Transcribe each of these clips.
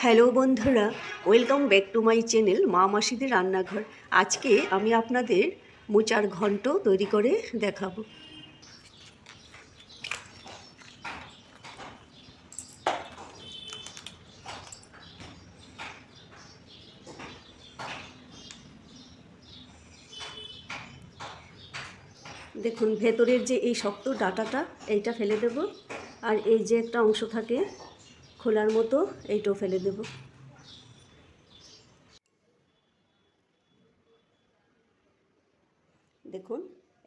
Hello বন্ধুরা, welcome back to my channel মা মাসিদের রান্নাঘর। আজকে আমি আপনাদের মোচার ঘন্ট তৈরি করে দেখাবো। দেখুন, ভেতরের যে এই শক্ত ডাঁটাটা এইটা ফেলে দেব, আর এই যে একটা অংশ থাকে খোলার মতো এইটাও ফেলে দেব। দেখুন,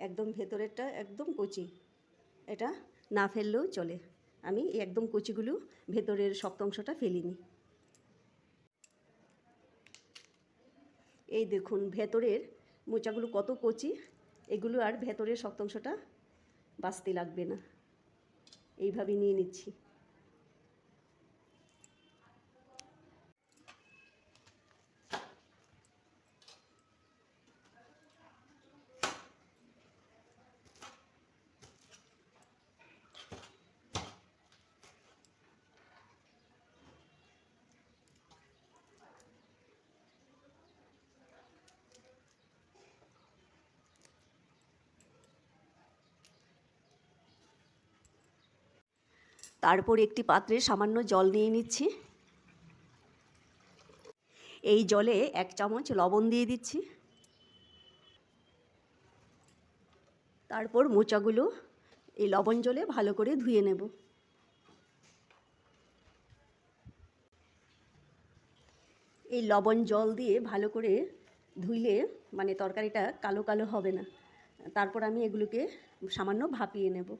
একদম ভেতরেরটা একদম কচি, এটা না ফেললেও চলে। আমি একদম কচিগুলো ভেতরের শক্ত অংশটা ফেলিনি। এই দেখুন ভেতরের মোচাগুলো কত কচি, এগুলো আর ভেতরের শক্ত অংশটা বাছতে লাগবে না। এইভাবে নিয়ে নিচ্ছি। তারপর একটি পাত্রে সামান্য জল নিয়ে নিচ্ছি। এই জলে 1 চামচ লবণ দিয়ে দিচ্ছি। তারপর মোচাগুলো এই লবণ জলে ভালো করে ধুয়ে নেব। এই লবণ জল দিয়ে ভালো করে ধুইলে মানে তরকারিটা কালো কালো হবে না। তারপর আমি এগুলোকে সামান্য ভাপিয়ে নেব।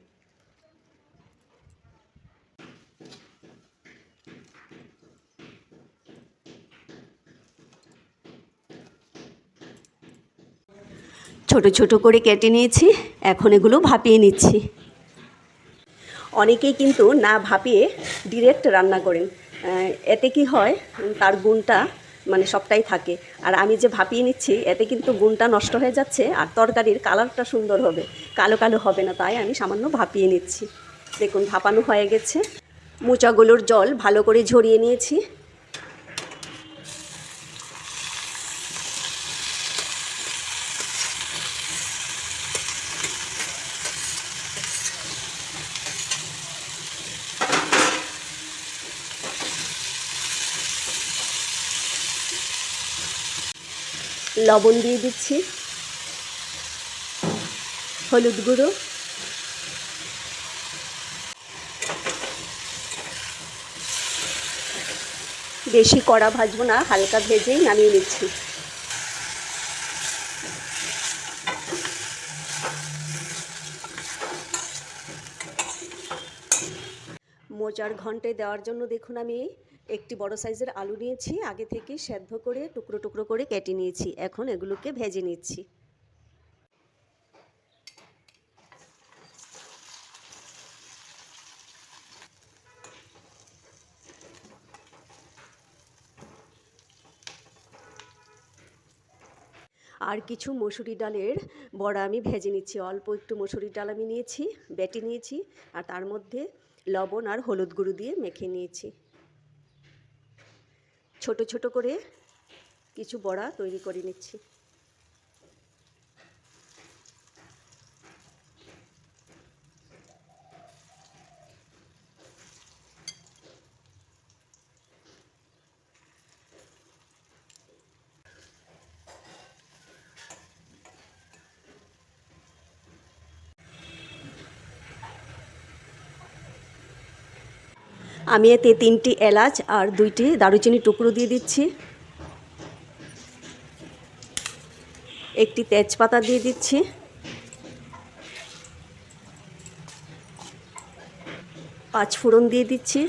ছোট ছোট করে কেটে নিয়েছি, এখন এগুলো ভাপিয়ে নিচ্ছি। অনেকেই কিন্তু না ভাপিয়ে ডিরেক্ট রান্না করেন, এতে কি হয় তার গুণটা মানে সবটাই থাকে। আর আমি যে ভাপিয়ে নিচ্ছি এতে কিন্তু গুণটা নষ্ট হয়ে যাচ্ছে, আর তরকারির কালারটা সুন্দর হবে, কালো কালো হবে না। তাই আমি সামান্য ভাপিয়ে নিচ্ছি। দেখুন ভাপানো হয়ে গেছে। মোচাগুলোর জল ভালো করে ঝরিয়ে নিয়েছি। লবণ দিয়ে দিচ্ছি, হলুদ গুঁড়ো, বেশি কড়া ভাজবো না, হালকা ভেজেই নামিয়ে নিচ্ছি। মোচার ঘন্টে দেওয়ার জন্য দেখুন আমি একটি বড় সাইজের আলু নিয়েছি, আগে থেকে সেদ্ধ করে টুকরো টুকরো করে কেটে নিয়েছি। এখন এগুলোকে ভেজে নিচ্ছি। আর কিছু মসুরি ডালের বড়া আমি ভেজে নিচ্ছি। অল্প একটু মসুরি ডাল আমি নিয়েছি, বেটে নিয়েছি, আর তার মধ্যে লবণ আর হলুদ গুঁড়ো দিয়ে মেখে নিয়েছি। ছোট ছোট করে কিছু বড়া তৈরি করে নিচ্ছি। আমি এতে 3টি এলাচ আর 2টি দারুচিনি টুকরো দিয়ে দিচ্ছি। একটি তেজপাতা দিয়ে দিচ্ছি। 5 ফোড়ন দিয়ে দিচ্ছি।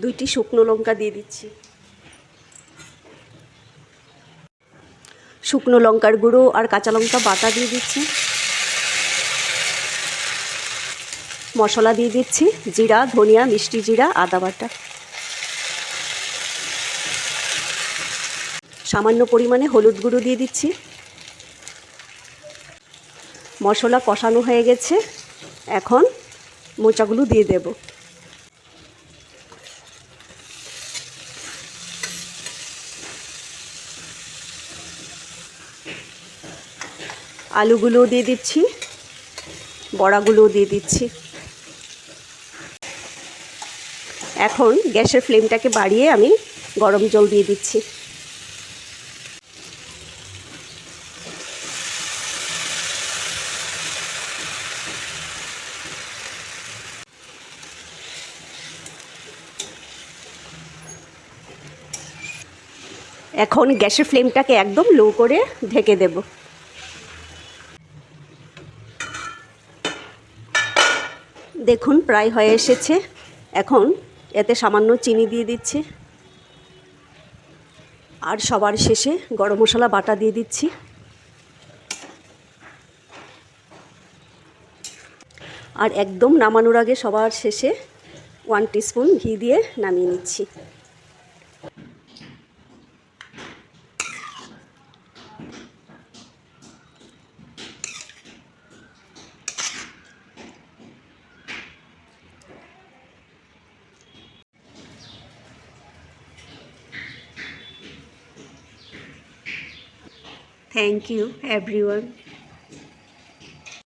2টি শুকনো লঙ্কা দিয়ে দিচ্ছি। শুকনো লঙ্কার গুঁড়ো আর কাঁচা লঙ্কা বাটা দিয়ে দিচ্ছি। মশলা দিয়ে দিচ্ছি জিরা, ধনিয়া, মিষ্টি জিরা, আদা বাটা। সামান্য পরিমাণে হলুদ গুঁড়ো দিয়ে দিচ্ছি। মশলা কষানো হয়ে গেছে, এখন মোচাগুলো দিয়ে দেব। আলুগুলোও দিয়ে দিচ্ছি, বড়াগুলোও দিয়ে দিচ্ছি। এখন গ্যাসের ফ্লেমটাকে বাড়িয়ে আমি গরম জল দিয়ে দিচ্ছি। এখন গ্যাসের ফ্লেমটাকে একদম লো করে ঢেকে দেব। দেখুন প্রায় হয়ে এসেছে। এখন এতে সামান্য চিনি দিয়ে দিচ্ছি, আর সবার শেষে গরম মশলা বাটা দিয়ে দিচ্ছি। আর একদম নামানোর আগে সবার শেষে 1 টিস্পুন ঘি দিয়ে নামিয়ে নিচ্ছি। Thank you everyone.